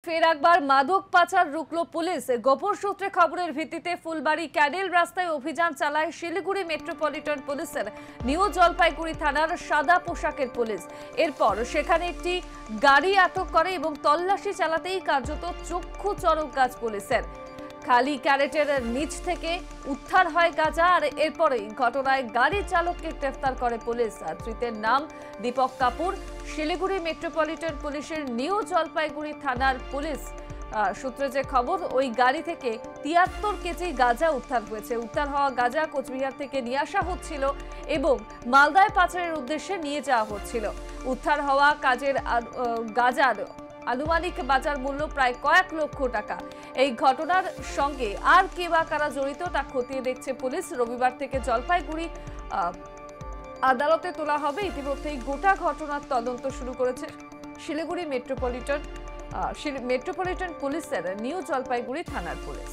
ফের একবার মাদক পাচার রুখল পুলিশ। গোপন সূত্রে খবরের ভিত্তিতে ফুলবাড়ি ক্যানেল রাস্তায় অভিযান চালায় শিলিগুড়ি মেট্রোপলিটন পুলিশের নিউ জলপাইগুড়ি থানার সাদা পোশাকের পুলিশ। এরপর সেখানে একটি গাড়ি আটক করে এবং তল্লাশি চালাতেই কার্যত চক্ষু চড়ক গাছ পুলিশের। খালি ক্যারেটের নিচ থেকে উদ্ধার হয় গাঁজা, আর এরপরেই ঘটনায় গাড়ি চালককে গ্রেফতার করে পুলিশ। ধৃতের নাম দীপক কাপুর। শিলিগুড়ি মেট্রোপলিটন পুলিশের নিউ জলপাইগুড়ি থানার পুলিশ সূত্রে যে খবর, ওই গাড়ি থেকে ৭৩ কেজি গাঁজা উদ্ধার হয়েছে। উদ্ধার হওয়া গাঁজা কোচবিহার থেকে নিয়ে আসা হচ্ছিল এবং মালদায় পাচারের উদ্দেশ্যে নিয়ে যাওয়া হচ্ছিল। উদ্ধার হওয়া গাঁজার আনুমানিক বাজার মূল্য প্রায় কয়েক লক্ষ টাকা। এই ঘটনার সঙ্গে আর কে বা কারা জড়িত তা খতিয়ে দেখছে পুলিশ। রবিবার থেকে জলপাইগুড়ি আদালতে তোলা হবে। ইতিমধ্যেই গোটা ঘটনার তদন্ত শুরু করেছে শিলিগুড়ি মেট্রোপলিটন পুলিশের নিউ জলপাইগুড়ি থানার পুলিশ।